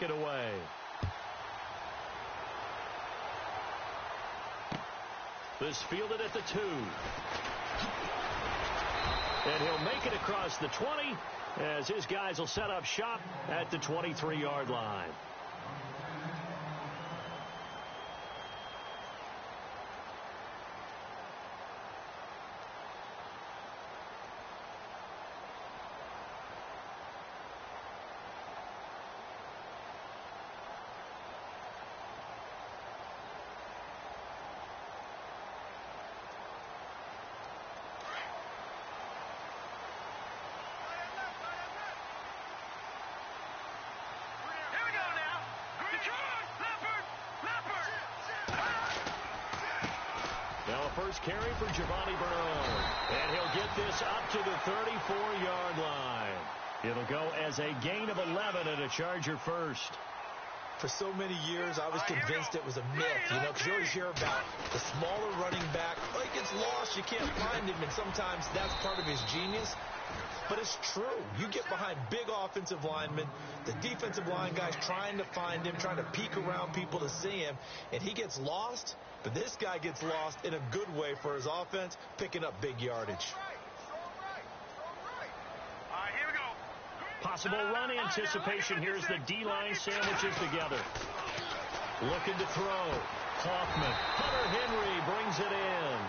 kick it away. This fielded at the 2. And he'll make it across the 20 as his guys will set up shop at the 23-yard line. Now a first carry for Giovanni Bernard. And he'll get this up to the 34-yard line. It'll go as a gain of 11 and a Charger first. For so many years, I was convinced it was a myth, because you always hear about the smaller running back. Oh, he gets lost, you can't find him, and sometimes that's part of his genius. But it's true. You get behind big offensive linemen, the defensive line guys trying to find him, trying to peek around people to see him, and he gets lost. But this guy gets lost in a good way for his offense, picking up big yardage. Possible run anticipation. Here's the D-line sandwiches together. Looking to throw. Hoffman. Hunter Henry brings it in.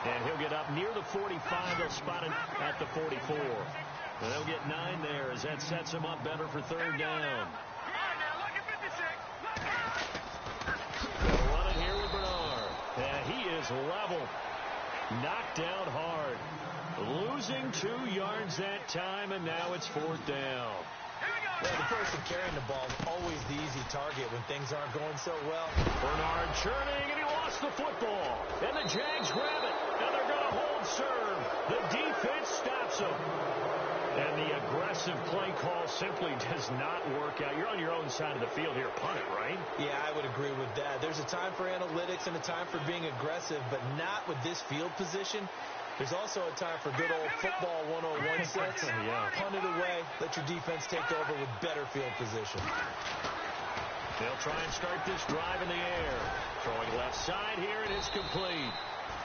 And he'll get up near the 45. They'll spot it at the 44. And they'll get 9 there as that sets him up better for third down. They'll run it here with Bernard. And he is level. Knocked down hard. Losing 2 yards that time, and now it's 4th down. Well, the person carrying the ball is always the easy target when things aren't going so well. Bernard churning, and he lost the football. And the Jags grab it, and they're going to hold serve. The defense stops him. And the aggressive play call simply does not work out. You're on your own side of the field here. Punt it, right? Yeah, I would agree with that. There's a time for analytics and a time for being aggressive, but not with this field position. There's also a time for good old football 101 sets. Yeah. Punt it away. Let your defense take over with better field position. They'll try and start this drive in the air. Throwing left side here, and it's complete.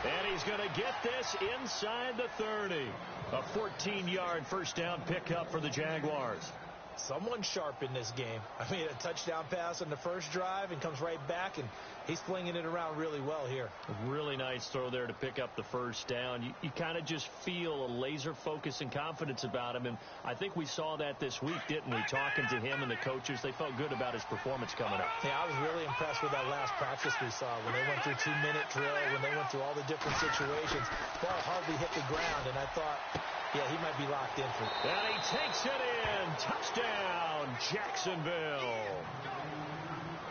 And he's going to get this inside the 30. A 14-yard first down pickup for the Jaguars. Someone sharp in this game. I mean, a touchdown pass on the first drive and comes right back, and he's flinging it around really well here. A really nice throw there to pick up the first down. You kind of just feel a laser focus and confidence about him, and I think we saw that this week, didn't we? Talking to him and the coaches, they felt good about his performance coming up. Yeah, I was really impressed with that last practice we saw when they went through 2-minute drill, when they went through all the different situations. Ball hardly hit the ground, and I thought, yeah, he might be locked in for it. And he takes it in. Touchdown, Jacksonville.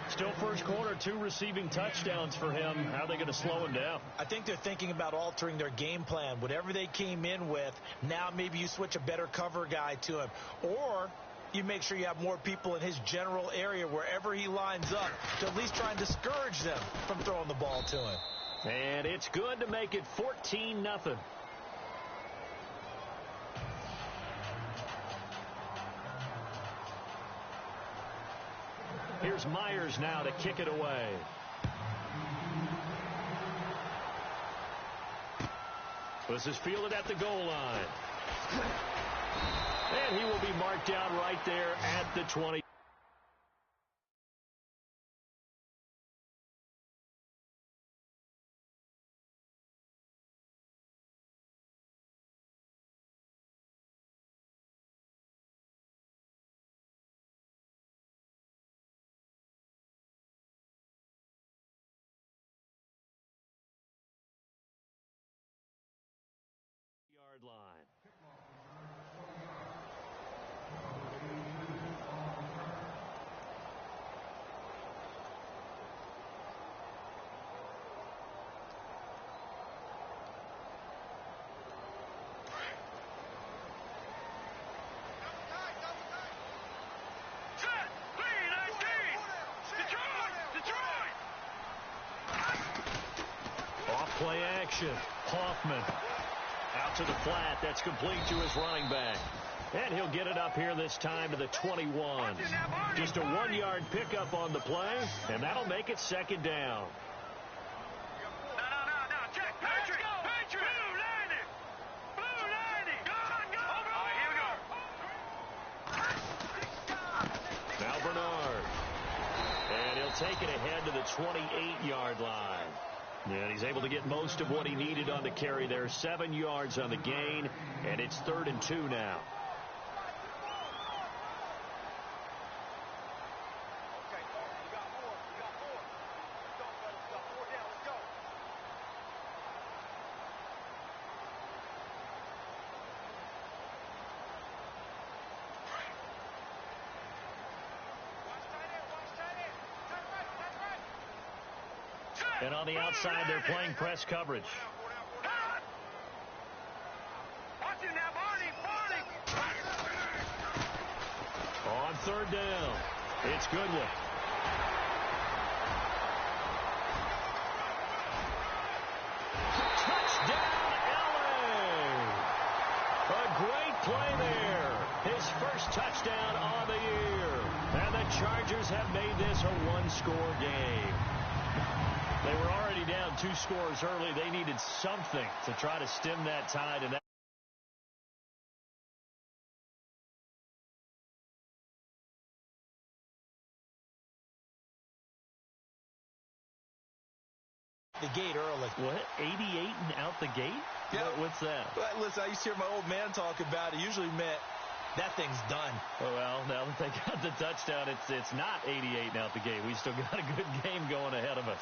Still first quarter, 2 receiving touchdowns for him. How are they going to slow him down? I think they're thinking about altering their game plan. Whatever they came in with, now maybe you switch a better cover guy to him. Or you make sure you have more people in his general area wherever he lines up to at least try and discourage them from throwing the ball to him. And it's good to make it 14-0. Here's Myers now to kick it away. This is fielded at the goal line. And he will be marked down right there at the 20. Yard line. Off play action. Hoffman. Out to the flat. That's complete to his running back. And he'll get it up here this time to the 21. Just a 1-yard pickup on the play, and that'll make it second down. Check, Patrick. Blue landing. Go. All right, here we go. Now Bernard. And he'll take it ahead to the 28-yard line. And he's able to get most of what he needed on the carry there. 7 yards on the gain, and it's 3rd and 2 now. And on the outside, they're playing press coverage. On 3rd down, it's Goodwin. Touchdown, LA! A great play there. His first touchdown on the year. And the Chargers have made this a 1-score game. They were already down 2 scores early. They needed something to try to stem that tide. And the gate early. What? 88 and out the gate? Yeah. What's that? Well, listen, I used to hear my old man talk about it. Usually meant that thing's done. Well, now that they got the touchdown, it's not 88 and out the gate. We still got a good game going ahead of us.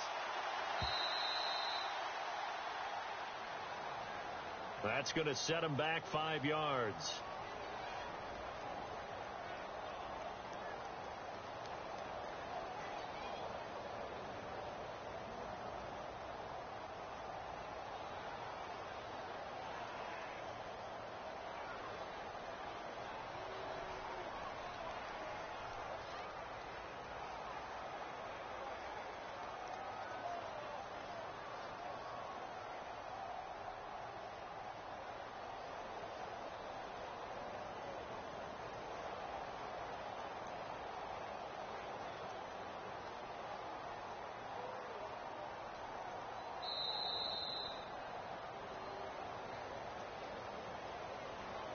That's going to set him back 5 yards.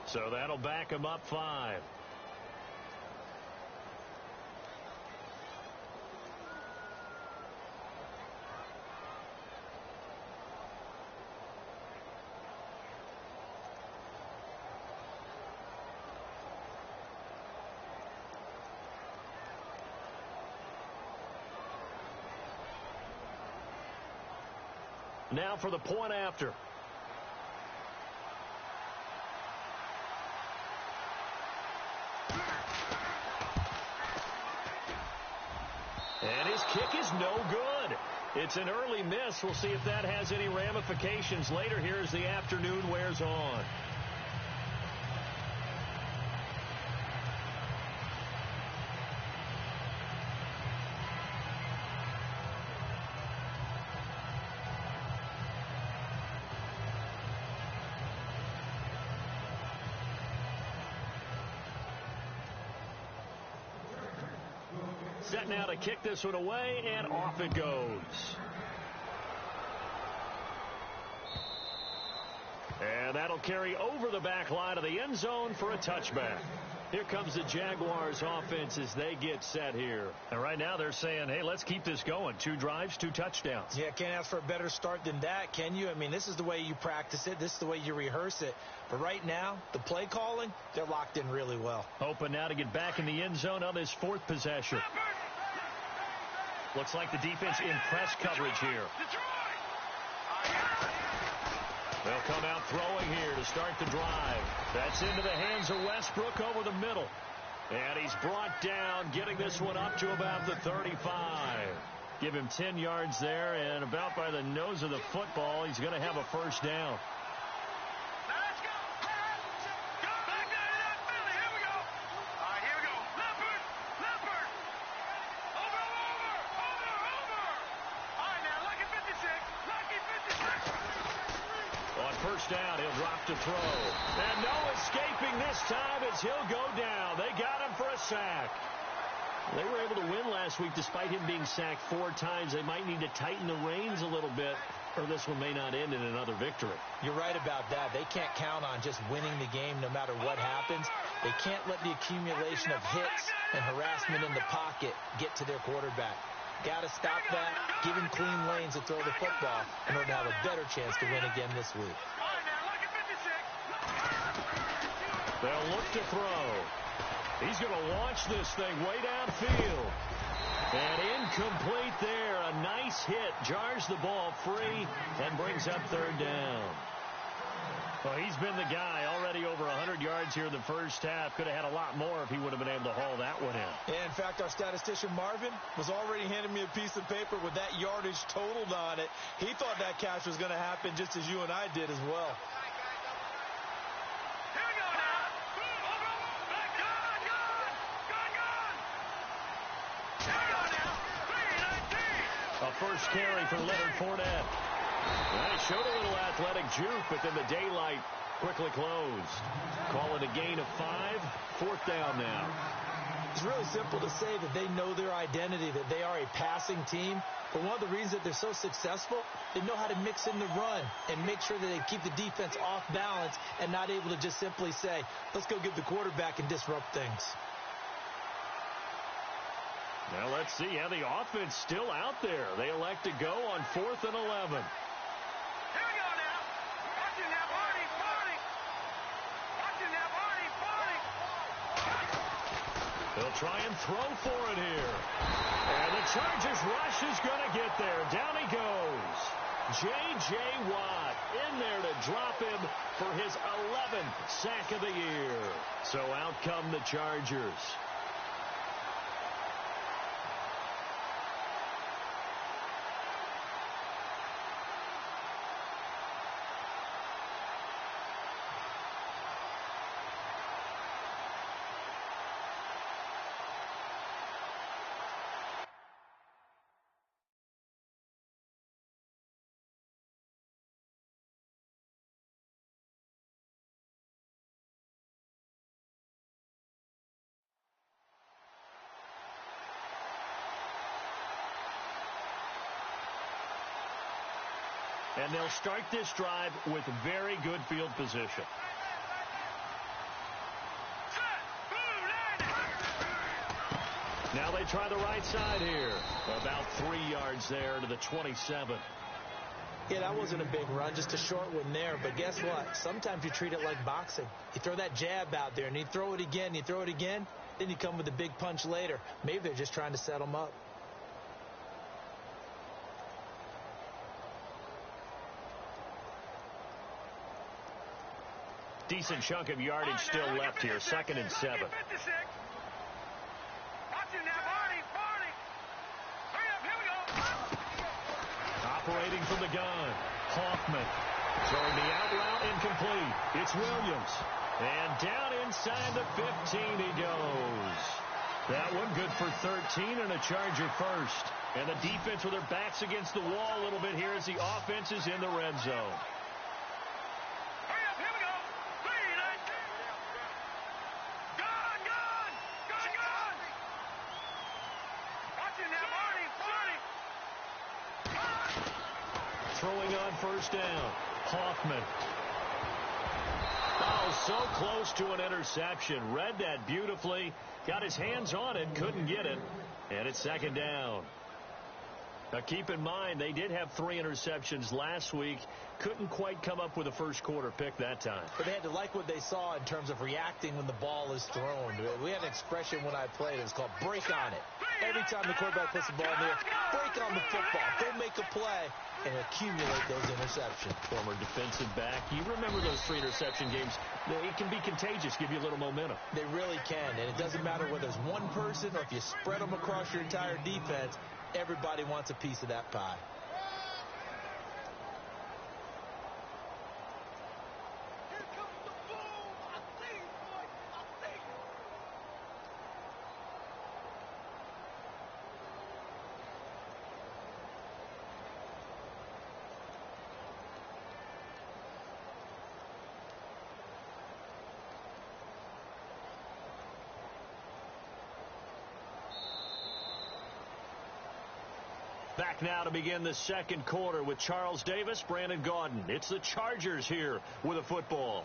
So that'll back him up 5. Now for the point after. And his kick is no good. It's an early miss. We'll see if that has any ramifications later here as the afternoon wears on. Set now to kick this one away, and off it goes. And that'll carry over the back line of the end zone for a touchback. Here comes the Jaguars offense as they get set here. And right now they're saying, hey, let's keep this going. 2 drives, 2 touchdowns. Yeah, can't ask for a better start than that, can you? I mean, this is the way you practice it. This is the way you rehearse it. But right now, the play calling, they're locked in really well. Hoping now to get back in the end zone on this 4th possession. Looks like the defense in press coverage here. They'll come out throwing here to start the drive. That's into the hands of Westbrook over the middle. And he's brought down, getting this one up to about the 35. Give him 10 yards there, and about by the nose of the football, he's going to have a first down. first down. He'll drop to throw. And no escaping this time as he'll go down. They got him for a sack. They were able to win last week despite him being sacked 4 times. They might need to tighten the reins a little bit, or this one may not end in another victory. You're right about that. They can't count on just winning the game no matter what happens. They can't let the accumulation of hits and harassment in the pocket get to their quarterback. Got to stop that, give him clean lanes to throw the football in order to have a better chance to win again this week. They'll look to throw. He's going to launch this thing way downfield. And incomplete there. A nice hit. Jars the ball free and brings up third down. Well, he's been the guy already over 100 yards here in the first half. Could have had a lot more if he would have been able to haul that one in. Yeah, in fact, our statistician Marvin was already handing me a piece of paper with that yardage totaled on it. He thought that catch was going to happen just as you and I did as well. A first carry for Leonard Fournette. Well, he showed a little athletic juke, but then the daylight quickly closed. Call it a gain of 5. Fourth down now. It's really simple to say that they know their identity, that they are a passing team. But one of the reasons that they're so successful, they know how to mix in the run and make sure that they keep the defense off balance and not able to just simply say, let's go get the quarterback and disrupt things. Now let's see how the offense still out there. They elect to go on 4th and 11. Here we go now. Watching that party. Watching that party. They'll try and throw for it here. And the Chargers rush is going to get there. Down he goes. J.J. Watt in there to drop him for his 11th sack of the year. So out come the Chargers. And they'll start this drive with very good field position. Now they try the right side here. About 3 yards there to the 27. Yeah, that wasn't a big run, just a short one there. But guess what? Sometimes you treat it like boxing. You throw that jab out there, and you throw it again, then you come with a big punch later. Maybe they're just trying to set them up. Decent chunk of yardage still left here. 2nd and 7. Operating from the gun. Hoffman. Throwing the out route incomplete. It's Williams. And down inside the 15 he goes. That one good for 13 and a Charger first. And the defense with their backs against the wall a little bit here as the offense is in the red zone. Throwing on first down. Hoffman. Oh, so close to an interception. Read that beautifully. Got his hands on it. Couldn't get it. And it's 2nd down. Now, keep in mind, they did have 3 interceptions last week. Couldn't quite come up with a first quarter pick that time. But they had to like what they saw in terms of reacting when the ball is thrown. We had an expression when I played. It was called break on it. Every time the quarterback puts the ball in the air, break on the football. Go make a play and accumulate those interceptions. Former defensive back. You remember those 3 interception games. It can be contagious, give you a little momentum. They really can, and it doesn't matter whether it's one person or if you spread them across your entire defense. Everybody wants a piece of that pie. Back now to begin the second quarter with Charles Davis, Brandon Gaudin. It's the Chargers here with a football.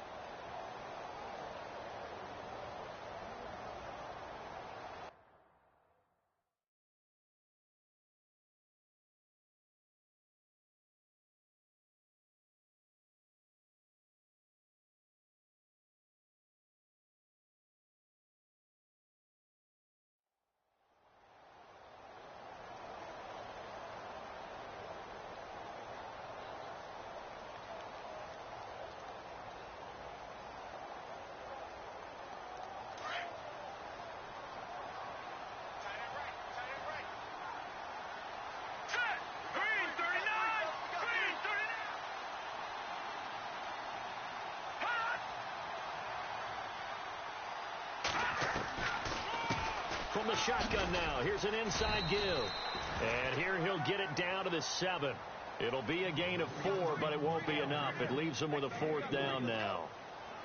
From the shotgun now, here's an inside give. And here he'll get it down to the 7. It'll be a gain of 4, but it won't be enough. It leaves him with a 4th down now.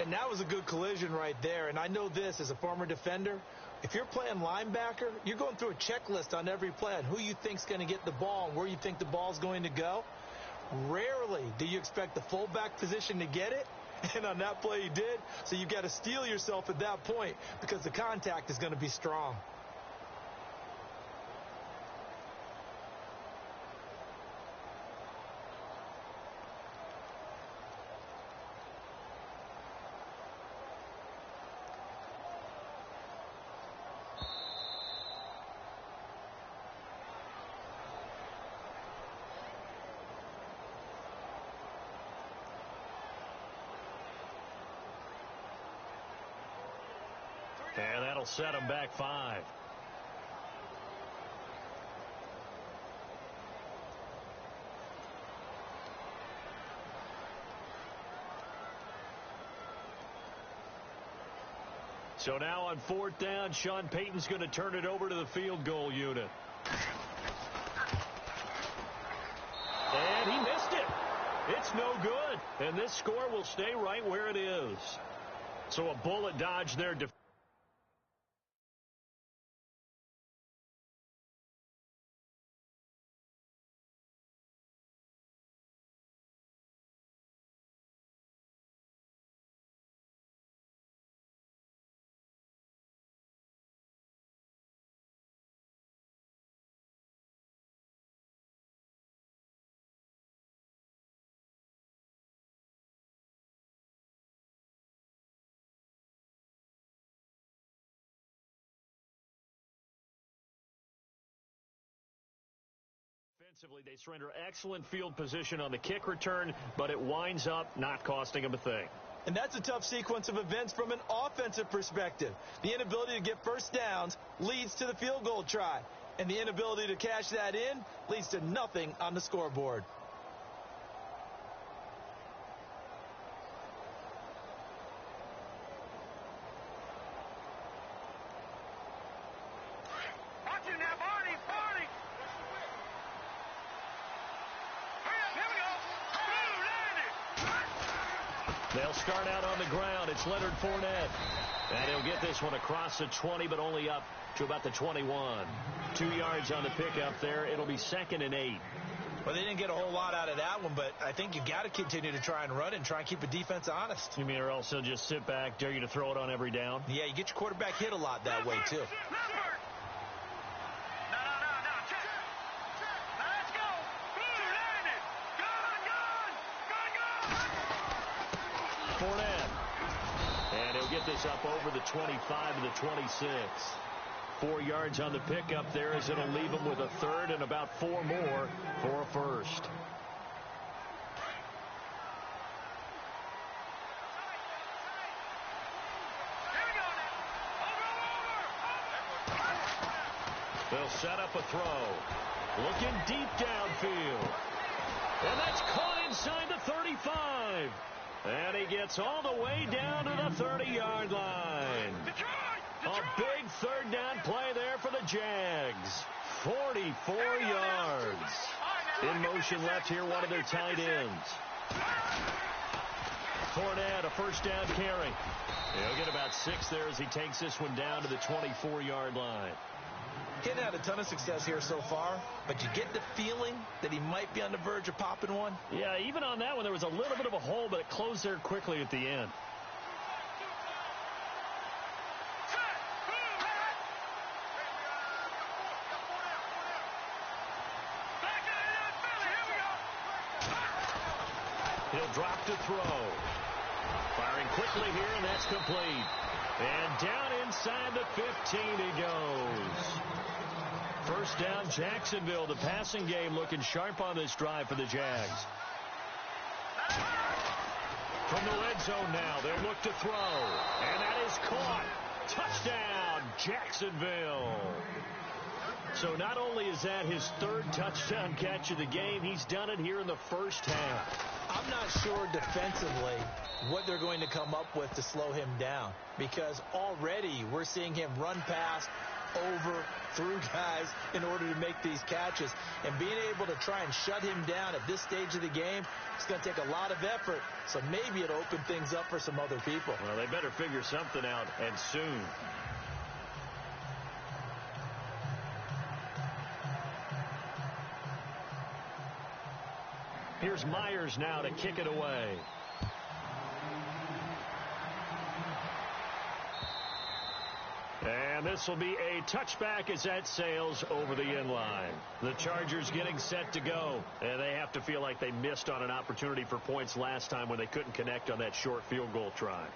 And that was a good collision right there. And I know this as a former defender. If you're playing linebacker, you're going through a checklist on every play on who you think's going to get the ball and where you think the ball's going to go. Rarely do you expect the fullback position to get it. And on that play he did. So you've got to steel yourself at that point because the contact is going to be strong. And that'll set him back 5. So now on 4th down, Sean Payton's going to turn it over to the field goal unit. And he missed it. It's no good. And this score will stay right where it is. So a bullet dodge there. Offensively, they surrender excellent field position on the kick return, but it winds up not costing them a thing. And that's a tough sequence of events from an offensive perspective. The inability to get first downs leads to the field goal try. And the inability to cash that in leads to nothing on the scoreboard. They'll start out on the ground. It's Leonard Fournette. And he'll get this one across the 20, but only up to about the 21. 2 yards on the pickup there. It'll be 2nd and 8. Well, they didn't get a whole lot out of that one, but I think you've got to continue to try and run it and try and keep the defense honest. You mean or else he'll just sit back, dare you to throw it on every down? Yeah, you get your quarterback hit a lot that way, too. Fournette. And he'll get this up over the 25 to the 26. 4 yards on the pickup there as it'll leave him with a 3rd and about 4 more for a 1st. They'll set up a throw. Looking deep downfield. And that's caught inside the 35. And he gets all the way down to the 30-yard line. A big 3rd down play there for the Jags. 44 yards. In motion left here, one of their tight ends. Fournette, a 1st down carry. He'll get about 6 there as he takes this one down to the 24-yard line. He hasn't had a ton of success here so far, but you get the feeling that he might be on the verge of popping one. Yeah, even on that one, there was a little bit of a hole, but it closed there quickly at the end. He'll drop to throw. Firing quickly here, and that's complete. And down inside the 15 he goes. First down, Jacksonville. The passing game looking sharp on this drive for the Jags. From the red zone now, they'll look to throw. And that is caught. Touchdown, Jacksonville. So not only is that his third touchdown catch of the game, he's done it here in the first half. I'm not sure defensively what they're going to come up with to slow him down, because already we're seeing him run past, over, through guys in order to make these catches. And being able to try and shut him down at this stage of the game, it's going to take a lot of effort. So maybe it'll open things up for some other people. Well, they better figure something out, and soon. Here's Myers now to kick it away. And this will be a touchback as that sails over the end line. The Chargers getting set to go. And they have to feel like they missed on an opportunity for points last time when they couldn't connect on that short field goal try.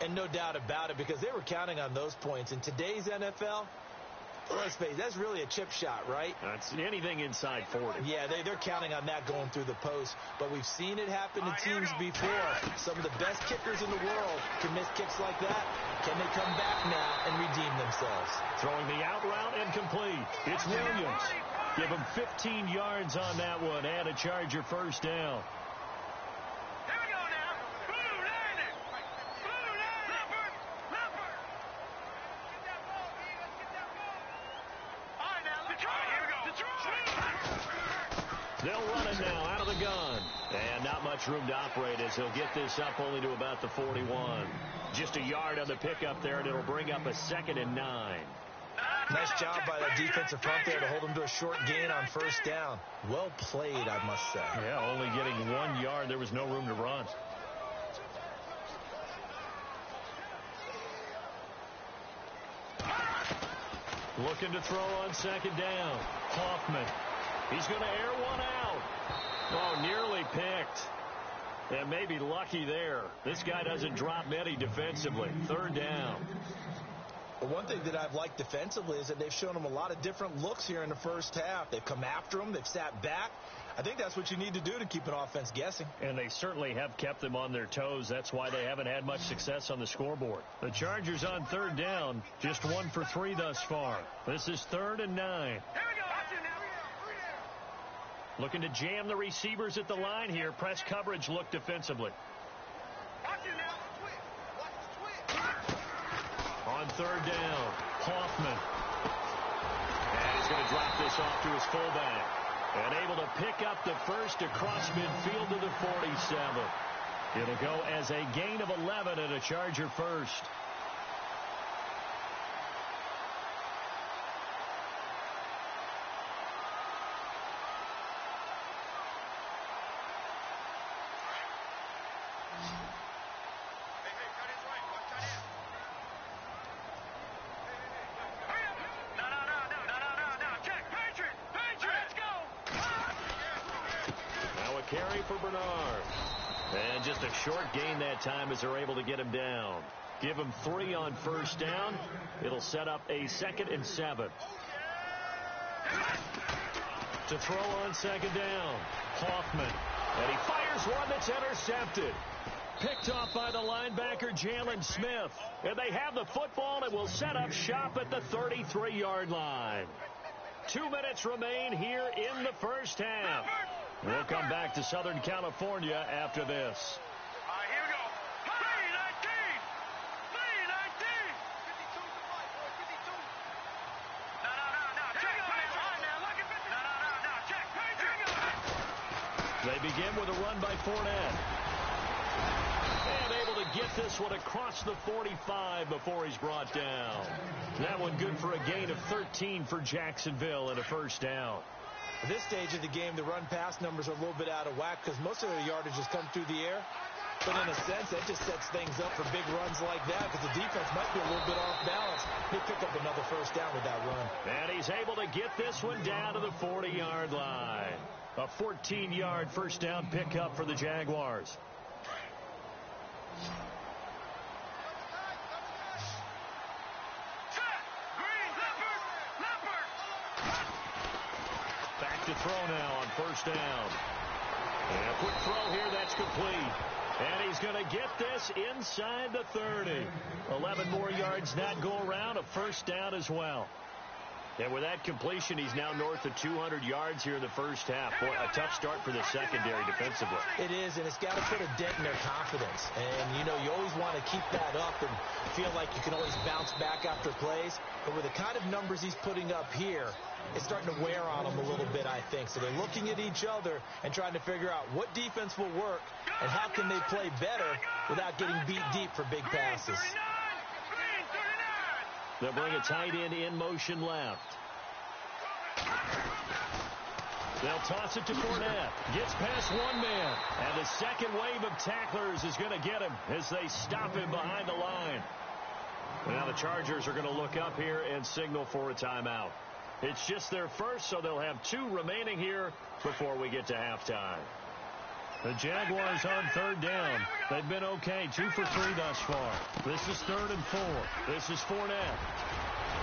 And no doubt about it, because they were counting on those points. In today's NFL, let's face it, that's really a chip shot, right? That's anything inside 40. Yeah, they're counting on that going through the post. But we've seen it happen to teams before. Some of the best kickers in the world can miss kicks like that. Can they come back now and redeem themselves? Throwing the out route and complete. It's Williams. Give him 15 yards on that one and a Charger first down. Here we go now. Blue landing. Blue landing. Leopard. Get that ball, B. Let's get that ball. All right, now. Detroit. Here we go. Detroit. They'll run it now out of the gun. And not much room to operate as he'll get this up only to about the 41. Just a yard on the pickup there, and it'll bring up a 2nd and 9. Nice job by that defensive front there to hold him to a short gain on first down. Well played, I must say. Yeah, only getting 1 yard. There was no room to run. Looking to throw on 2nd down. Hoffman. He's going to air one out. Oh, nearly picked. And maybe lucky there. This guy doesn't drop many defensively. 3rd down. Well, one thing that I've liked defensively is that they've shown him a lot of different looks here in the first half. They've come after him. They've sat back. I think that's what you need to do to keep an offense guessing. And they certainly have kept them on their toes. That's why they haven't had much success on the scoreboard. The Chargers on 3rd down, just 1 for 3 thus far. This is 3rd and 9. Here we go. Looking to jam the receivers at the line here. Press coverage look defensively. On 3rd down, Hoffman. And he's going to drop this off to his fullback. And able to pick up the first across midfield to the 47. It'll go as a gain of 11 and a Charger first. Carry for Bernard. And just a short gain that time as they're able to get him down. Give him 3 on first down. It'll set up a 2nd and 7. To throw on 2nd down. Hoffman. And he fires one that's intercepted. Picked off by the linebacker, Jalen Smith. And they have the football and will set up shop at the 33-yard line. 2 minutes remain here in the first half. We'll come back to Southern California after this. All right, here we go. 3-19. 3-19. 52 to fight, boy. 52. No. Check. They begin with a run by Fournette. And able to get this one across the 45 before he's brought down. That one good for a gain of 13 for Jacksonville and a first down. At this stage of the game, the run-pass numbers are a little bit out of whack because most of their yardage has come through the air. But in a sense, that just sets things up for big runs like that because the defense might be a little bit off balance. They pick up another first down with that run. And he's able to get this one down to the 40-yard line. A 14-yard first down pickup for the Jaguars. Back to throw now on first down. And a quick throw here, that's complete. And he's going to get this inside the 30. 11 more yards that go around, a first down as well. And with that completion, he's now north of 200 yards here in the first half. Boy, a tough start for the secondary defensively. It is, and it's got to put a dent in their confidence. And, you know, you always want to keep that up and feel like you can always bounce back after plays. But with the kind of numbers he's putting up here, it's starting to wear on them a little bit, I think. So they're looking at each other and trying to figure out what defense will work and how can they play better without getting beat deep for big passes. They'll bring a tight end in motion left. They'll toss it to Fournette. Gets past one man. And the second wave of tacklers is going to get him as they stop him behind the line. Now the Chargers are going to look up here and signal for a timeout. It's just their first, so they'll have 2 remaining here before we get to halftime. The Jaguars on third down. They've been okay, 2 for 3 thus far. This is 3rd and 4. This is Fournette.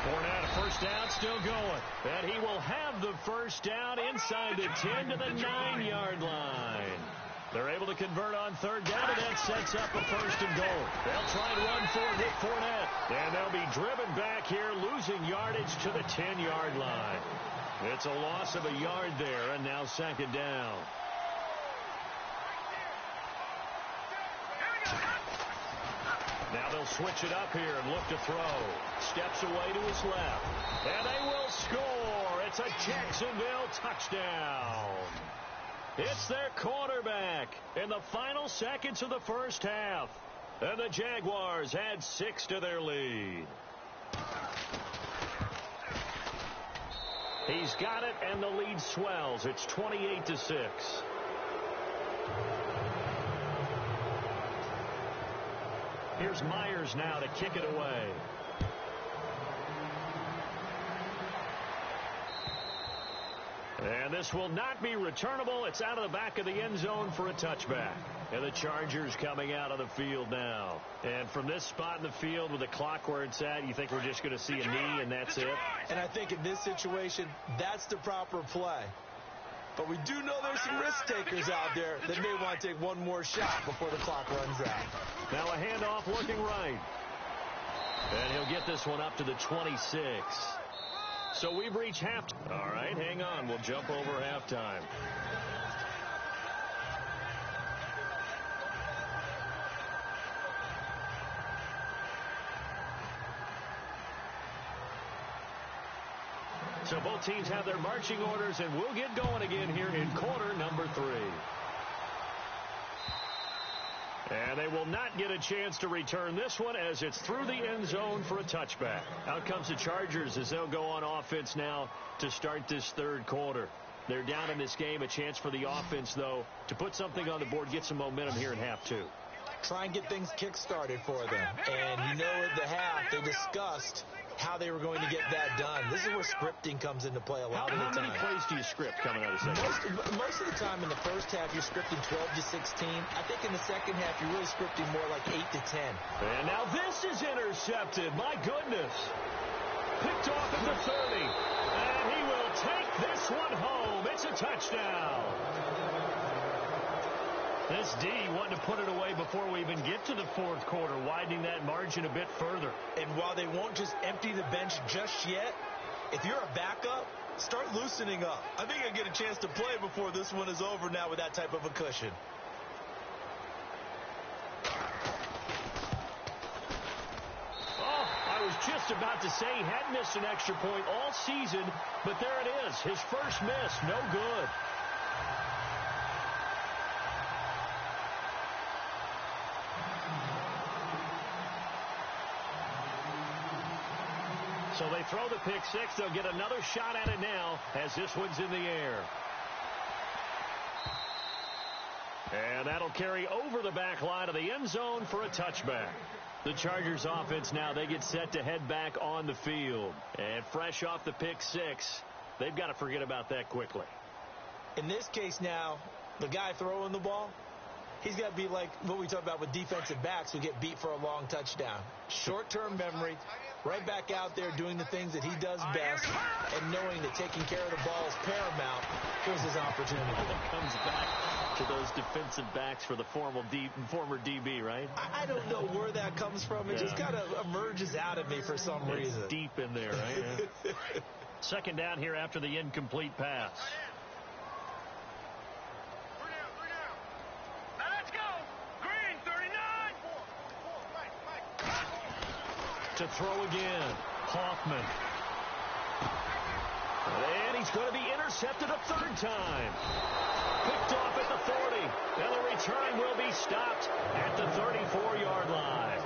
Fournette, a first down, still going. And he will have the first down inside the 10 to the 9-yard line. They're able to convert on third down, and that sets up a first and goal. They'll try and run for it with Fournette. And they'll be driven back here, losing yardage to the 10-yard line. It's a loss of a yard there, and now second down. Now they'll switch it up here and look to throw. Steps away to his left. And they will score. It's a Jacksonville touchdown. It's their quarterback in the final seconds of the first half. And the Jaguars add 6 to their lead. He's got it, and the lead swells. It's 28-6. Here's Myers now to kick it away. And this will not be returnable. It's out of the back of the end zone for a touchback. And the Chargers coming out of the field now. And from this spot in the field with the clock where it's at, you think we're just going to see a knee and that's it? And I think in this situation, that's the proper play. But we do know there's some risk takers out there that may want to take one more shot before the clock runs out. Now a handoff looking right. And he'll get this one up to the 26. So we've reached halftime. All right, hang on. We'll jump over halftime. So both teams have their marching orders, and we'll get going again here in quarter number 3. And they will not get a chance to return this one as it's through the end zone for a touchback. Out comes the Chargers as they'll go on offense now to start this third quarter. They're down in this game. A chance for the offense, though, to put something on the board, get some momentum here in half 2. Try and get things kick-started for them. And you know at the half, they discussed how they were going to get that done. This is where scripting comes into play a lot of the time. How many plays do you script coming out of second? Most of the time in the first half, you're scripting 12 to 16. I think in the second half, you're really scripting more like 8 to 10. And now this is intercepted. My goodness. Picked off at the 30. And he will take this one home. It's a touchdown. This D wanted to put it away before we even get to the fourth quarter, widening that margin a bit further. And while they won't just empty the bench just yet, if you're a backup, start loosening up. I think I get a chance to play before this one is over now with that type of a cushion. Oh, I was just about to say he hadn't missed an extra point all season, but there it is. His first miss, no good. throw the pick six. They'll get another shot at it now as this one's in the air. And that'll carry over the back line of the end zone for a touchback. The Chargers offense now, they get set to head back on the field. And fresh off the pick six, they've got to forget about that quickly. In this case now, the guy throwing the ball, he's got to be like what we talk about with defensive backs who get beat for a long touchdown. Short-term memory, right back out there doing the things that he does best, and knowing that taking care of the ball is paramount. Here's his opportunity. It comes back to those defensive backs for the former DB, right? I don't know where that comes from. It just kind of emerges out of me for some reason. It's deep in there, right? Yeah. Second down here after the incomplete pass. To throw again, Hoffman. And he's going to be intercepted a third time. Picked off at the 40. And the return will be stopped at the 34-yard line.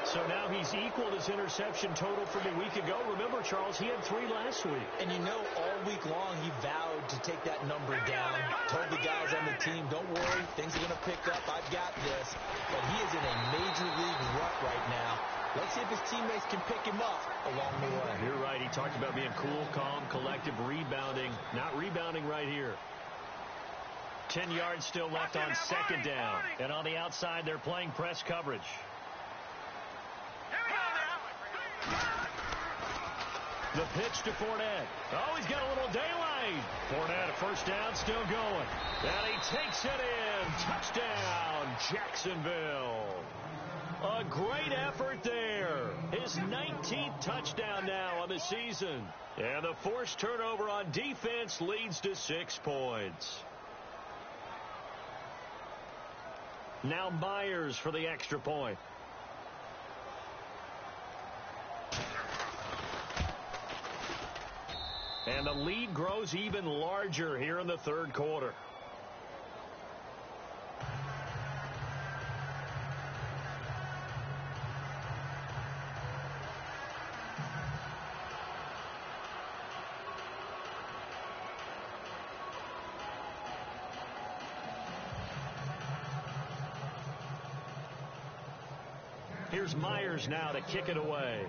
So now he's equaled his interception total from a week ago. Remember, Charles, he had 3 last week. And you know, all week long he vowed to take that number down. Told the guys on the team, don't worry, things are going to pick up. I've got this. But he is in a major league rut right now. Let's see if his teammates can pick him up along the way. You're right. He talked about being cool, calm, collective, rebounding. Not rebounding right here. 10 yards still left on second down. And on the outside, they're playing press coverage. The pitch to Fournette. Oh, he's got a little daylight. Fournette, first down, still going. And he takes it in. Touchdown, Jacksonville. A great effort there. His 19th touchdown now on the season. And the forced turnover on defense leads to 6 points. Now Myers for the extra point. And the lead grows even larger here in the third quarter. Here's Myers now to kick it away.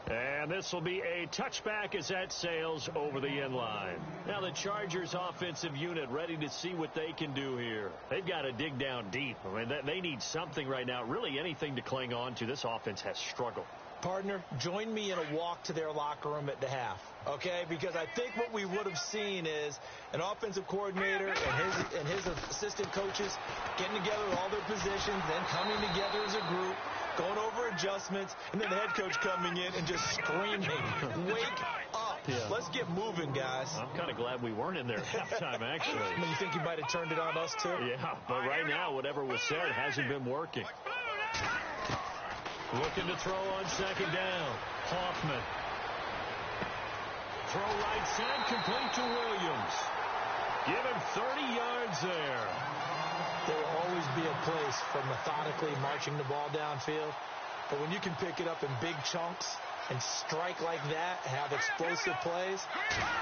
And this will be a touchback as that sails over the end line. Now the Chargers offensive unit ready to see what they can do here. They've got to dig down deep. I mean, they need something right now, really anything to cling on to. This offense has struggled. Partner, join me in a walk to their locker room at the half, okay? Because I think what we would have seen is an offensive coordinator and his assistant coaches getting together with all their positions, then coming together as a group, going over adjustments, and then the head coach coming in and just screaming, wake up. Yeah. Let's get moving, guys. I'm kind of glad we weren't in there at halftime, actually. I mean, you think you might have turned it on us, too? Yeah, but right now, whatever was said hasn't been working. Looking to throw on second down. Hoffman. Throw right side, complete to Williams. Give him 30 yards there. There will always be a place for methodically marching the ball downfield. But when you can pick it up in big chunks and strike like that, have explosive plays,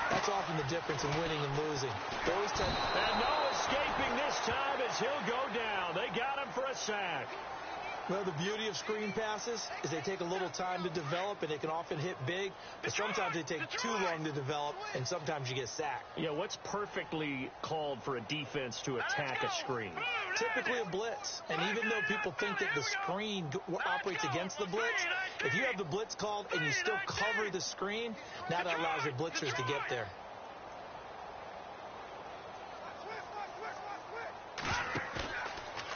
that's often the difference in winning and losing. And no escaping this time as he'll go down. They got him for a sack. Well, the beauty of screen passes is they take a little time to develop, and they can often hit big, but sometimes they take too long to develop, and sometimes you get sacked. Yeah, what's perfectly called for a defense to attack a screen? Typically a blitz, and even though people think that the screen operates against the blitz, if you have the blitz called and you still cover the screen, now that allows your blitzers to get there.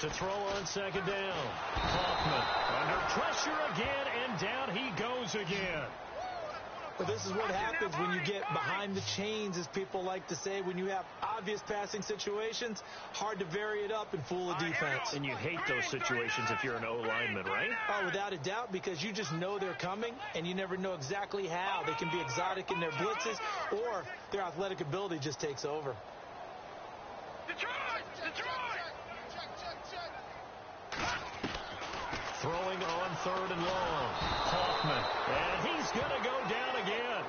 To throw on second down. Hoffman under pressure again, and down he goes again. Well, this is what happens when you get behind the chains, as people like to say. When you have obvious passing situations, hard to vary it up and fool a defense. And you hate those situations if you're an O-lineman, right? Oh, without a doubt, because you just know they're coming, and you never know exactly how. They can be exotic in their blitzes, or their athletic ability just takes over. Throwing on 3rd and long. Hoffman. And he's going to go down again.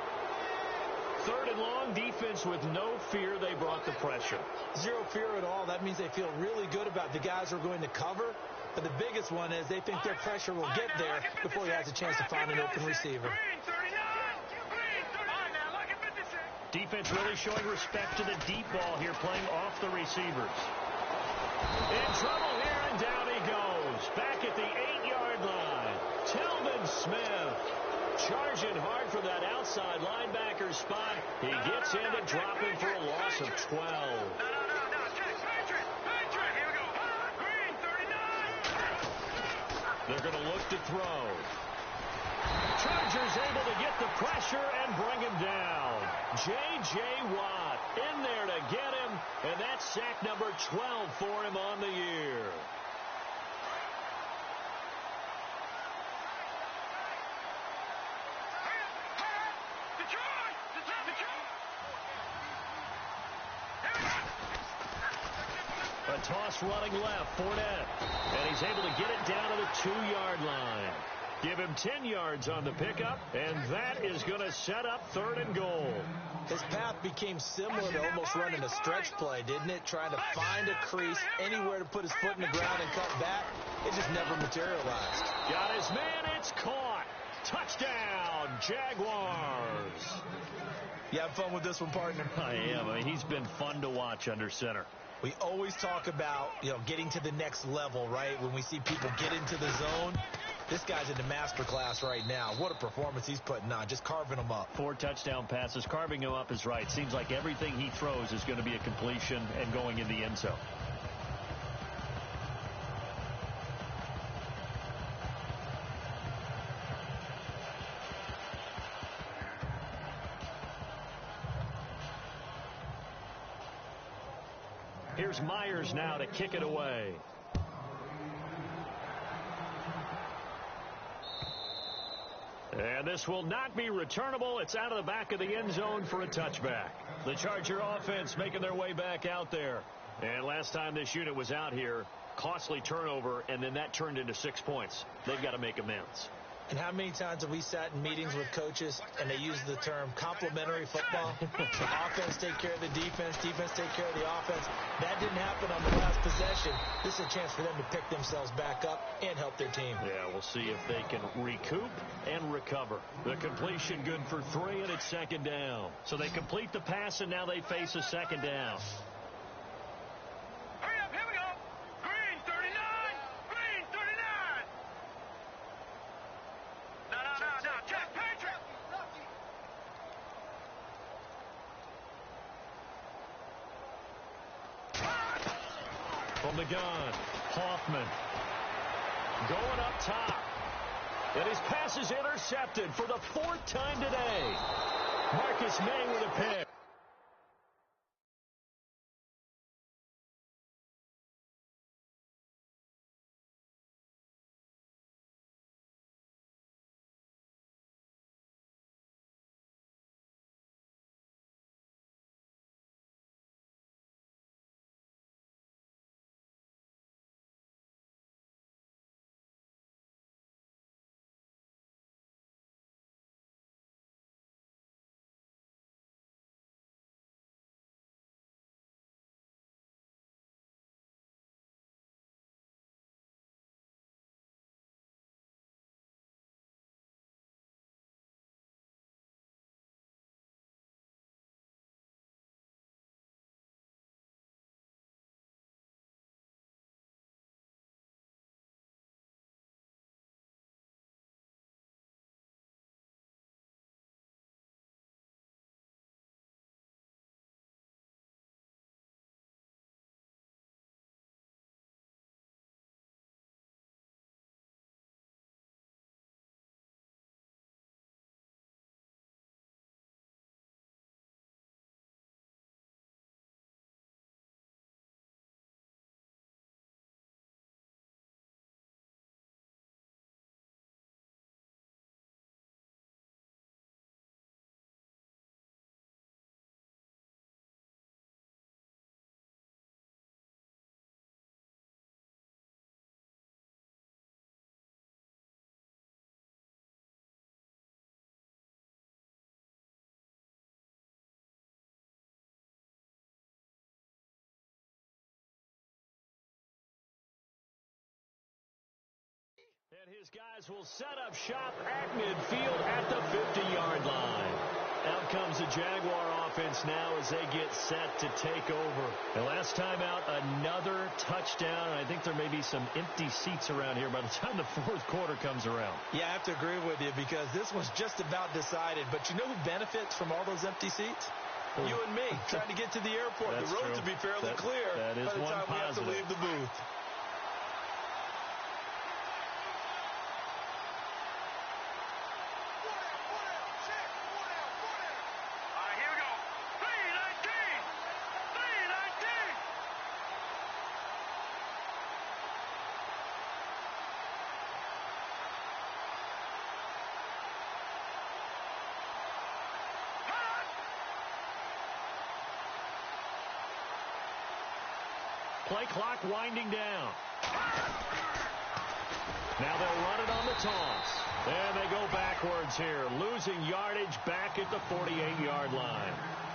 3rd and long, defense with no fear. They brought the pressure. Zero fear at all. That means they feel really good about the guys who are going to cover. But the biggest one is they think their pressure will get there before he has a chance to find an open receiver. Defense really showing respect to the deep ball here, playing off the receivers. In trouble here, and down he goes. Back at the 8-yard line. Telvin Smith charging hard for that outside linebacker spot. He gets in to drop him for a loss of 12. They're going to look to throw. Chargers able to get the pressure and bring him down. J.J. Watt in there to get him, and that's sack number 12 for him on the year. A toss running left, Fournette. And he's able to get it down to the 2-yard line. Give him 10 yards on the pickup, and that is going to set up 3rd and goal. His path became similar to almost running a stretch play, didn't it? Trying to find a crease, anywhere to put his foot in the ground and cut back. It just never materialized. Got his man, it's caught. Touchdown, Jaguars. You have fun with this one, partner? I am. I mean, he's been fun to watch under center. We always talk about, getting to the next level, right? When we see people get into the zone, this guy's in the master class right now. What a performance he's putting on, just carving them up. 4 touchdown passes. Carving him up is right. Seems like everything he throws is going to be a completion and going in the end zone. Here's Myers now to kick it away. And this will not be returnable. It's out of the back of the end zone for a touchback. The Charger offense making their way back out there. And last time this unit was out here, costly turnover, and then that turned into 6 points. They've got to make amends. And how many times have we sat in meetings with coaches and they use the term complementary football? Offense take care of the defense, defense take care of the offense. That didn't happen on the last possession. This is a chance for them to pick themselves back up and help their team. Yeah, we'll see if they can recoup and recover. The completion good for 3, and it's 2nd down. So they complete the pass, and now they face a 2nd down. Hurry up, here we go. Green 39. Green 39. No. Check, Patrick. From the gun, Hoffman going up top. And his pass is intercepted for the 4th time today. Marcus May with a pick. His guys will set up shop at midfield at the 50-yard line. Out comes the Jaguar offense now as they get set to take over. The last time out, another touchdown. I think there may be some empty seats around here by the time the fourth quarter comes around. Yeah, I have to agree with you because this was just about decided. But you know who benefits from all those empty seats? You and me, trying to get to the airport. That's the roads true. will be fairly clear that is by the one time we have to positive. leave the booth. Play clock winding down. Now they'll run it on the toss. And they go backwards here, losing yardage back at the 48-yard line.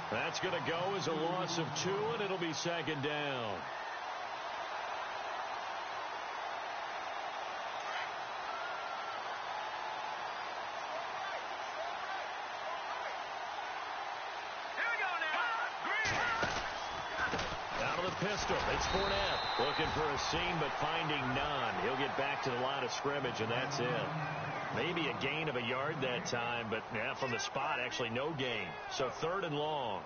That's going to go as a loss of 2, and it'll be second down. Pistol. It's Fournette looking for a seam but finding none. He'll get back to the line of scrimmage, and that's it. Maybe a gain of a yard that time, but yeah, from the spot, actually no gain. So 3rd and long.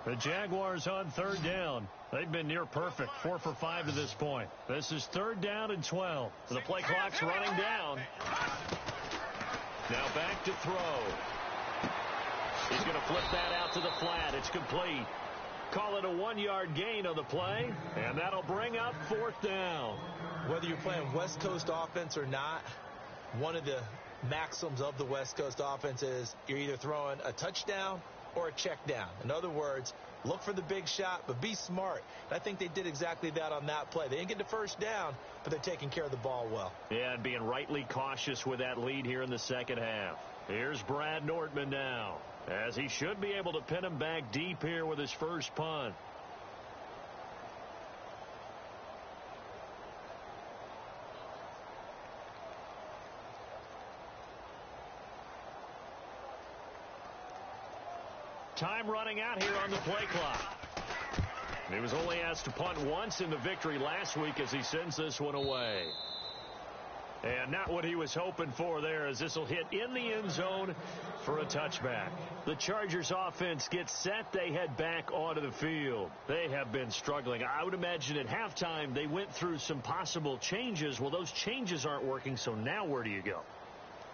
The Jaguars on 3rd down. They've been near perfect, 4 for 5 to this point. This is 3rd down and 12. The play clock's running down. Now back to throw. He's going to flip that out to the flat. It's complete. Call it a 1-yard gain on the play, and that'll bring up 4th down. Whether you're playing West Coast offense or not, one of the maxims of the West Coast offense is you're either throwing a touchdown or a check down. In other words, look for the big shot, but be smart. And I think they did exactly that on that play. They didn't get the first down, but they're taking care of the ball well. Yeah, and being rightly cautious with that lead here in the second half. Here's Brad Nortman now, as he should be able to pin him back deep here with his first punt. Time running out here on the play clock. He was only asked to punt once in the victory last week as he sends this one away. And not what he was hoping for there, as this will hit in the end zone for a touchback. The Chargers offense gets set. They head back onto the field. They have been struggling. I would imagine at halftime they went through some possible changes. Well, those changes aren't working, so now where do you go?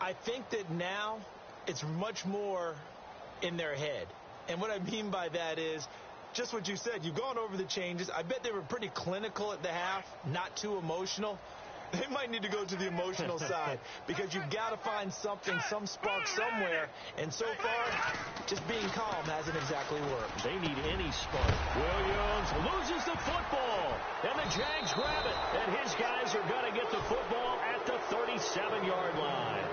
I think that now it's much more in their head. And what I mean by that is just what you said. You've gone over the changes. I bet they were pretty clinical at the half, not too emotional. They might need to go to the emotional side because you've got to find something, some spark somewhere. And so far, just being calm hasn't exactly worked. They need any spark. Williams loses the football, and the Jags grab it. And his guys are going to get the football at the 37-yard line.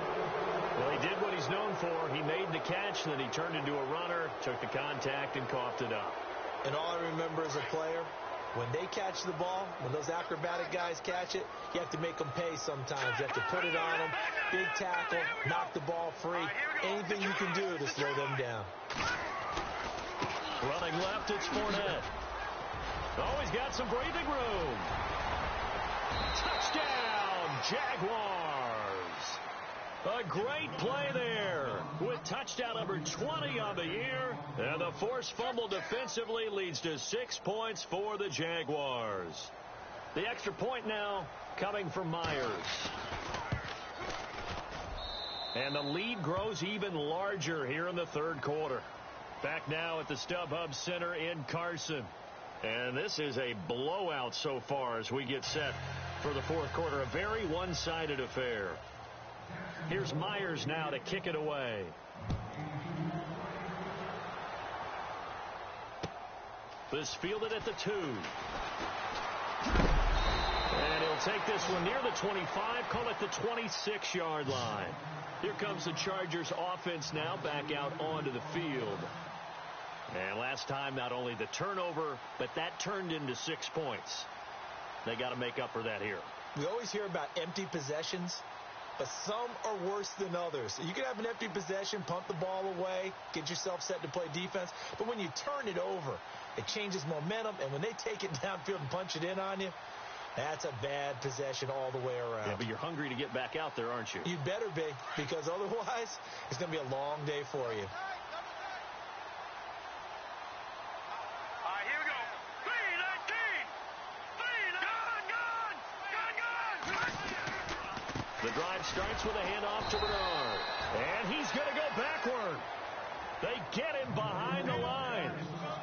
Well, he did what he's known for. He made the catch, then he turned into a runner, took the contact, and coughed it up. And all I remember as a player, when they catch the ball, when those acrobatic guys catch it, you have to make them pay sometimes. You have to put it on them, big tackle, knock the ball free. Anything you can do to slow them down. Running left, it's Fournette. Oh, he's got some breathing room. Touchdown, Jaguars. A great play there with touchdown number 20 on the year. And the forced fumble defensively leads to 6 points for the Jaguars. The extra point now coming from Myers. And the lead grows even larger here in the third quarter. Back now at the StubHub Center in Carson. And this is a blowout so far as we get set for the fourth quarter. A very one-sided affair. Here's Myers now to kick it away. This fielded at the 2. And he'll They'll take this one near the 25, call it the 26-yard line. Here comes the Chargers offense now back out onto the field. And last time, not only the turnover, but that turned into 6 points. They got to make up for that here. We always hear about empty possessions, but some are worse than others. You can have an empty possession, pump the ball away, get yourself set to play defense, but when you turn it over, it changes momentum, and when they take it downfield and punch it in on you, that's a bad possession all the way around. Yeah, but you're hungry to get back out there, aren't you? You better be, because otherwise, it's going to be a long day for you. The drive starts with a handoff to Bernard. And he's going to go backward. They get him behind the line.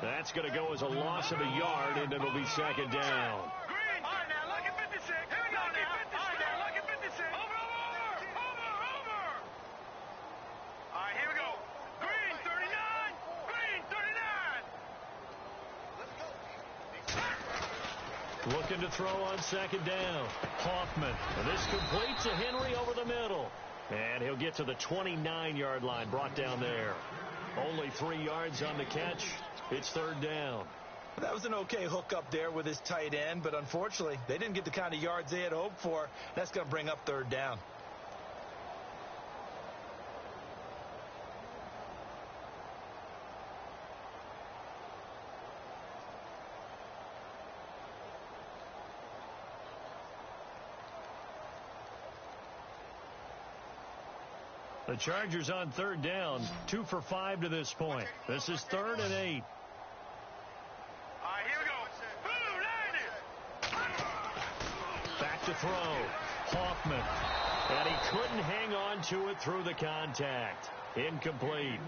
That's going to go as a loss of a yard, and it'll be second down. Green. All right, now, look at 56. Here we go now. All right, now, look at 56. Over. All right, here we go. Green, 39. Green, 39. Looking to throw on second down. Hoffman. And this completes a Henry over the middle. And he'll get to the 29-yard line, brought down there. Only 3 yards on the catch. It's third down. That was an okay hook up there with his tight end, but unfortunately, they didn't get the kind of yards they had hoped for. That's going to bring up third down. The Chargers on third down, 2 for 5 to this point. This is 3rd and 8. All right, here we go. Back to throw. Hoffman. And he couldn't hang on to it through the contact. Incomplete.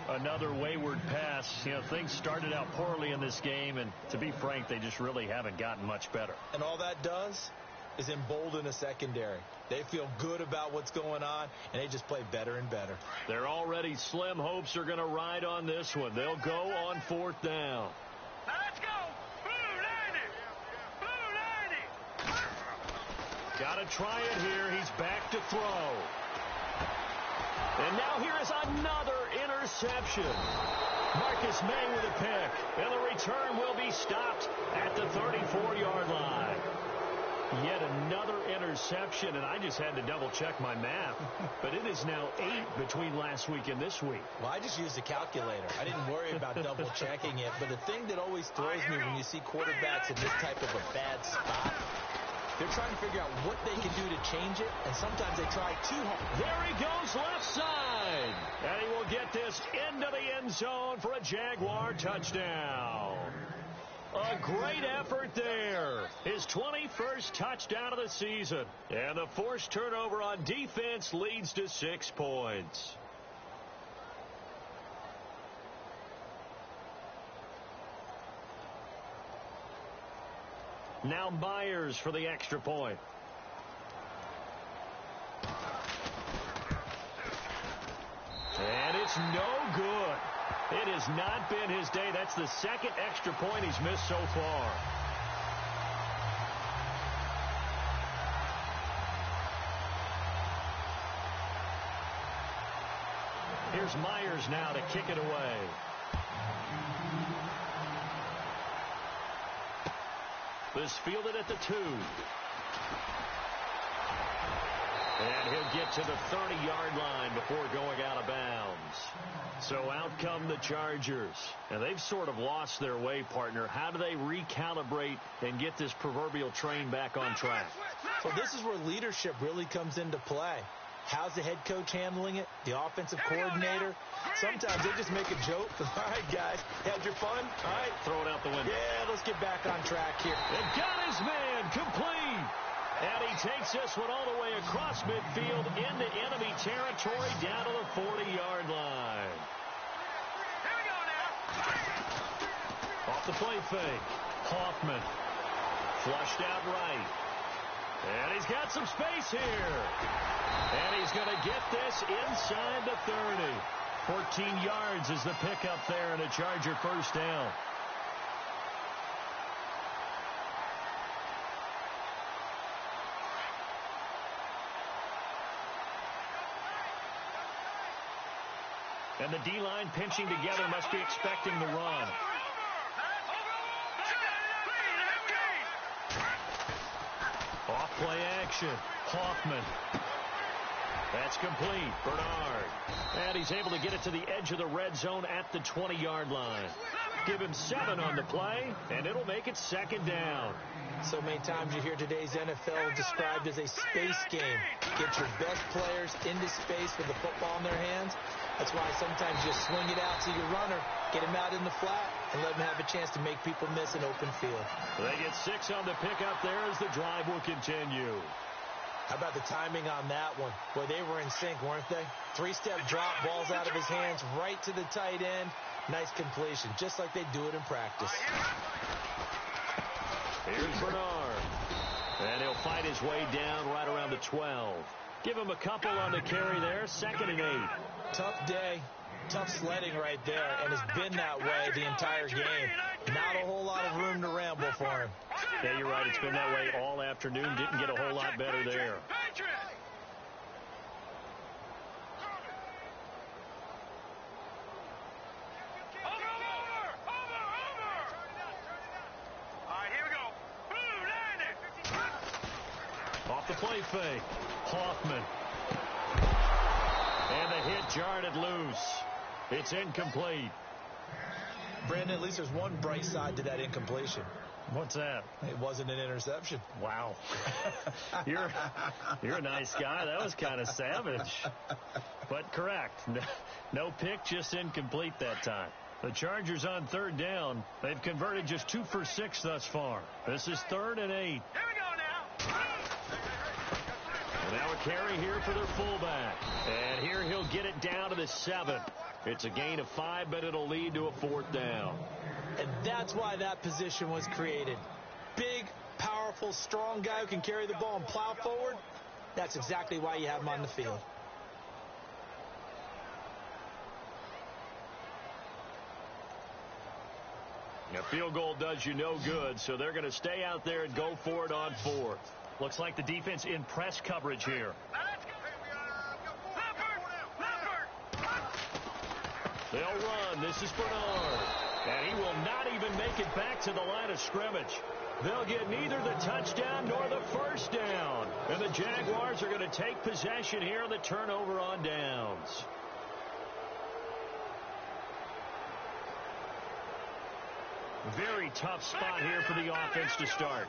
Another wayward pass. You know, things started out poorly in this game, and to be frank, they just really haven't gotten much better. And all that does is embolden a secondary. They feel good about what's going on, and they just play better and better. Their already slim hopes are going to ride on this one. They'll go on 4th down. Now let's go. Blue 90. Got to try it here. He's back to throw. And now here is another interception. Marcus May with a pick. And the return will be stopped at the 34-yard line. Yet another interception, and I just had to double-check my math. But it is now 8 between last week and this week. Well, I just used a calculator. I didn't worry about double-checking it. But the thing that always throws me when you see quarterbacks in this type of a bad spot, they're trying to figure out what they can do to change it, and sometimes they try too hard. There he goes left side. And he will get this into the end zone for a Jaguar touchdown. A great effort there. His 21st touchdown of the season. And the forced turnover on defense leads to 6 points. Now Myers for the extra point. And it's no good. It has not been his day. That's the second extra point he's missed so far. Here's Myers now to kick it away. This fielded at the 2. And he'll get to the 30-yard line before going out of bounds. So out come the Chargers. And they've sort of lost their way, partner. How do they recalibrate and get this proverbial train back on track? Well, this is where leadership really comes into play. How's the head coach handling it? The offensive coordinator? Sometimes they just make a joke. All right, guys, had your fun? All right. Throw it out the window. Yeah, let's get back on track here. And got his man complete. And he takes this one all the way across midfield into enemy territory down to the 40-yard line. Here we go now. Off the play fake. Hoffman. Flushed out right. And he's got some space here. And he's going to get this inside the 30. 14 yards is the pickup there and a Charger first down. And the D-line pinching together must be expecting the run. Off play action. Hoffman. That's complete. Bernard. And he's able to get it to the edge of the red zone at the 20-yard line. Give him 7 on the play, and it'll make it 2nd down. So many times you hear today's NFL described as a space game. Get your best players into space with the football in their hands. That's why sometimes you swing it out to your runner, get him out in the flat, and let him have a chance to make people miss an open field. They get 6 on the pickup there as the drive will continue. How about the timing on that one? Boy, they were in sync, weren't they? 3-step drop, balls out of his hands, right to the tight end. Nice completion, just like they do it in practice. Here's Bernard. And he'll fight his way down right around the 12. Give him a couple on the carry there, 2nd and 8. Tough day, tough sledding right there, and it's been that way the entire game. Not a whole lot of room to ramble for him. Yeah, you're right. It's been that way all afternoon. Didn't get a whole lot better there. Off the play fake. Hoffman. And the hit jarred it loose. It's incomplete. Brandon, at least there's one bright side to that incompletion. What's that? It wasn't an interception. Wow. You're a nice guy. That was kind of savage. But correct. No pick, just incomplete that time. The Chargers on 3rd down. They've converted just 2 for 6 thus far. This is 3rd and 8. Here we go now. Now a carry here for their fullback. And here he'll get it down to the 7. It's a gain of 5, but it'll lead to a 4th down. And that's why that position was created. Big, powerful, strong guy who can carry the ball and plow forward. That's exactly why you have him on the field. A field goal does you no good, so they're going to stay out there and go for it on 4th. Looks like the defense in press coverage here. They'll run. This is Bernard. And he will not even make it back to the line of scrimmage. They'll get neither the touchdown nor the 1st down. And the Jaguars are going to take possession here on the turnover on downs. Very tough spot here for the offense to start.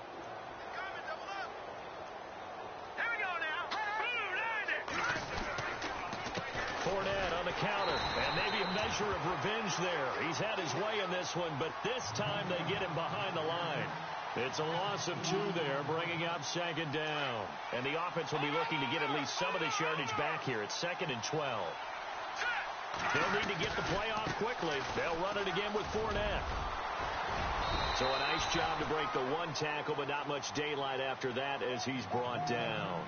Fournette on the counter, and maybe a measure of revenge there. He's had his way in this one, but this time they get him behind the line. It's a loss of 2 there, bringing up 2nd down. And the offense will be looking to get at least some of this yardage back here. It's 2nd and 12. They'll need to get the play off quickly. They'll run it again with Fournette. So a nice job to break the 1 tackle, but not much daylight after that as he's brought down.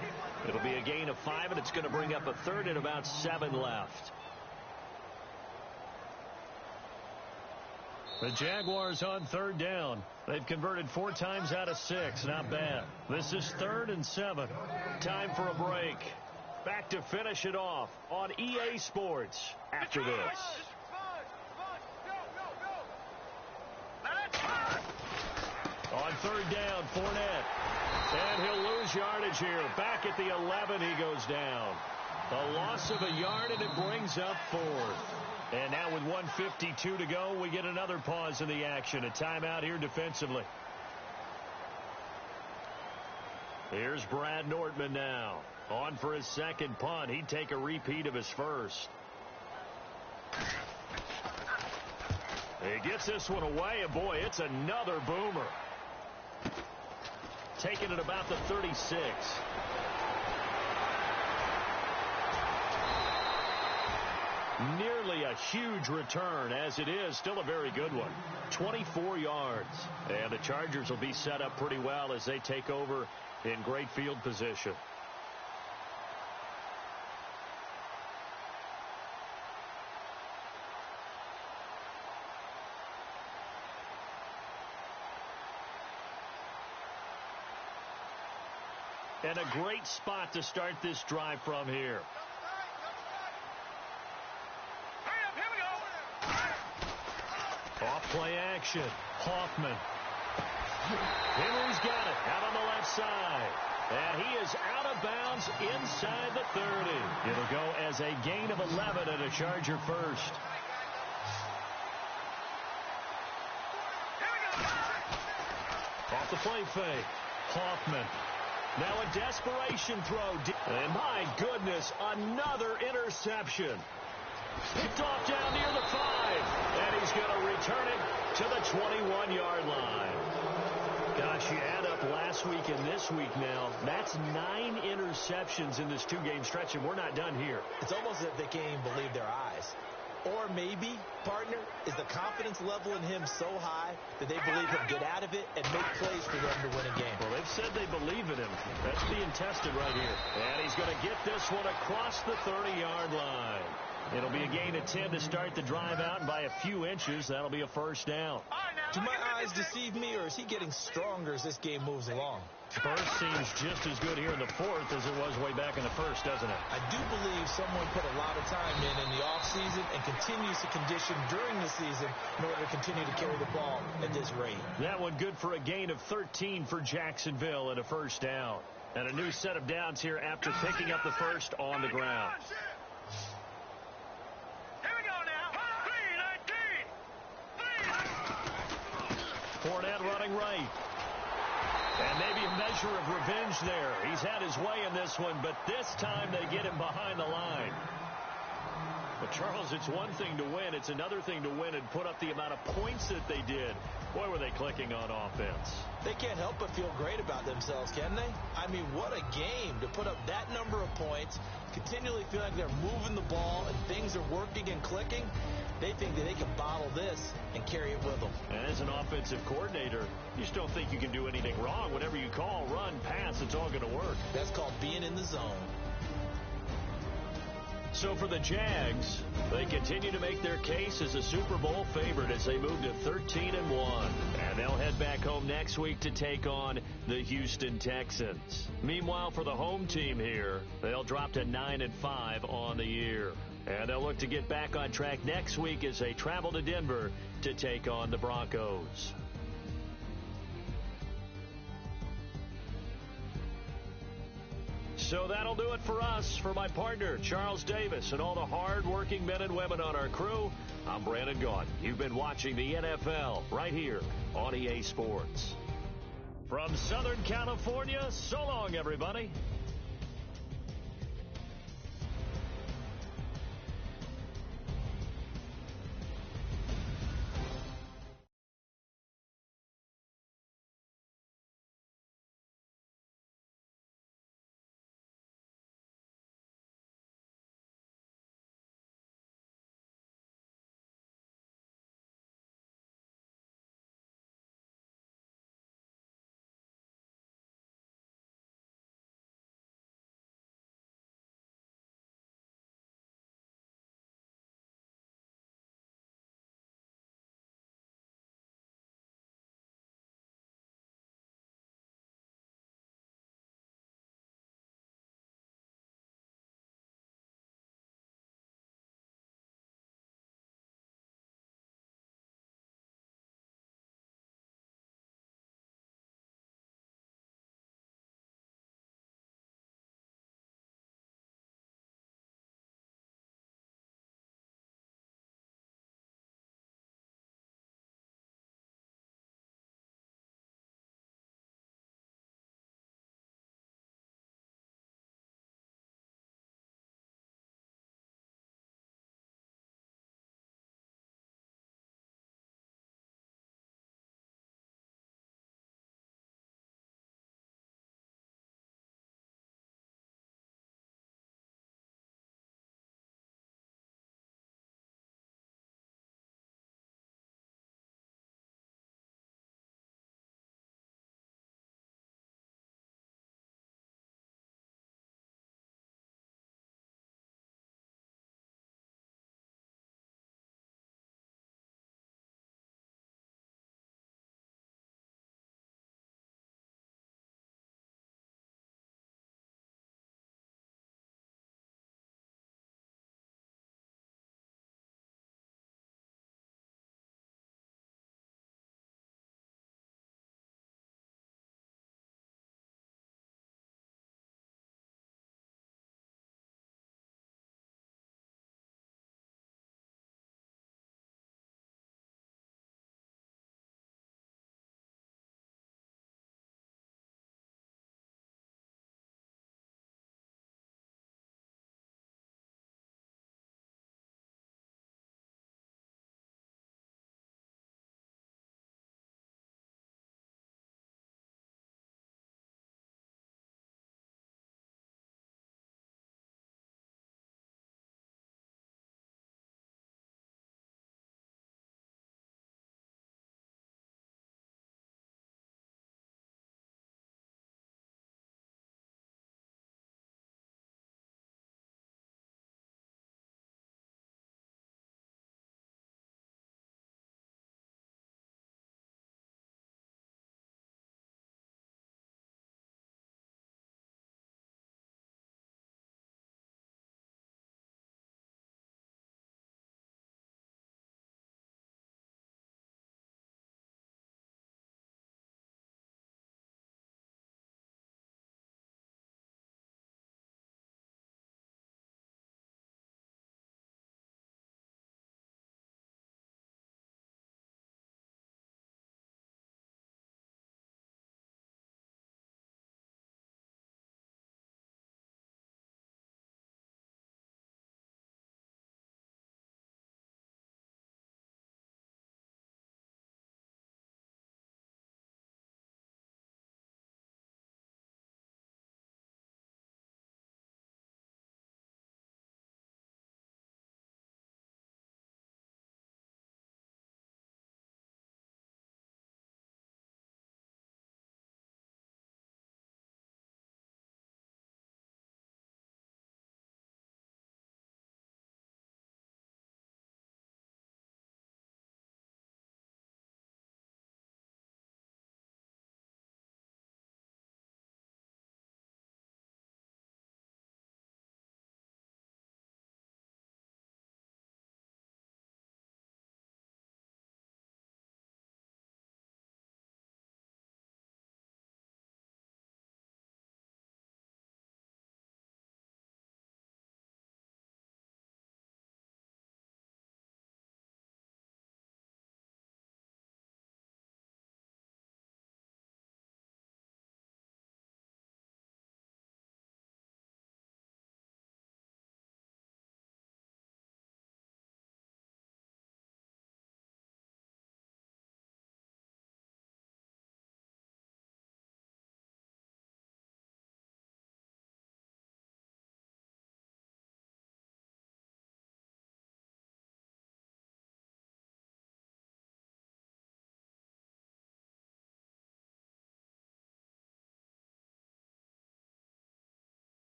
It'll be a gain of 5, and it's going to bring up a 3rd and about 7 left. The Jaguars on 3rd down. They've converted 4 times out of 6. Not bad. This is 3rd and 7. Time for a break. Back to finish it off on EA Sports after this. On 3rd down, Fournette. And he'll lose yardage here. Back at the 11, he goes down. A loss of a yard, and it brings up 4th. And now with 1:52 to go, we get another pause in the action. A timeout here defensively. Here's Brad Nortman now. On for his 2nd punt. He'd take a repeat of his 1st. He gets this one away, and boy, it's another boomer. Taking it about the 36. Nearly a huge return, as it is still a very good one. 24 yards. And the Chargers will be set up pretty well as they take over in great field position. And a great spot to start this drive from here. Hurry up, Off play action. Hoffman. Henry's got it out on the left side. And he is out of bounds inside the 30. It'll go as a gain of 11 and a Charger first. Off the play fake. Hoffman. Now a desperation throw. And my goodness, another interception. Picked off down near the 5. And he's going to return it to the 21-yard line. Gosh, you add up last week and this week now. That's 9 interceptions in this 2-game stretch, and we're not done here. It's almost as if they can't even believe their eyes. Or maybe, partner, is the confidence level in him so high that they believe he'll get out of it and make plays for them to win a game. Well, they've said they believe in him. That's being tested right here. And he's going to get this one across the 30-yard line. It'll be a gain of 10 to start the drive out, and by a few inches, that'll be a first down. Do my eyes deceive me, or is he getting stronger as this game moves along? Burst seems just as good here in the 4th as it was way back in the 1st, doesn't it? I do believe someone put a lot of time in the offseason and continues to condition during the season in order to continue to carry the ball at this rate. That one good for a gain of 13 for Jacksonville and a first down. And a new set of downs here after picking up the first on the ground. Fournette running right. And maybe a measure of revenge there. He's had his way in this one, but this time they get him behind the line. But, Charles, it's one thing to win. It's another thing to win and put up the amount of points that they did. Boy, were they clicking on offense. They can't help but feel great about themselves, can they? I mean, what a game to put up that number of points, continually feel like they're moving the ball and things are working and clicking. They think that they can bottle this and carry it with them. And as an offensive coordinator, you just don't think you can do anything wrong. Whatever you call, run, pass, it's all going to work. That's called being in the zone. So for the Jags, they continue to make their case as a Super Bowl favorite as they move to 13-1. And they'll head back home next week to take on the Houston Texans. Meanwhile, for the home team here, they'll drop to 9-5 on the year. And they'll look to get back on track next week as they travel to Denver to take on the Broncos. So that'll do it for us. For my partner, Charles Davis, and all the hard-working men and women on our crew, I'm Brandon Gaudin. You've been watching the NFL right here on EA Sports. From Southern California, so long, everybody.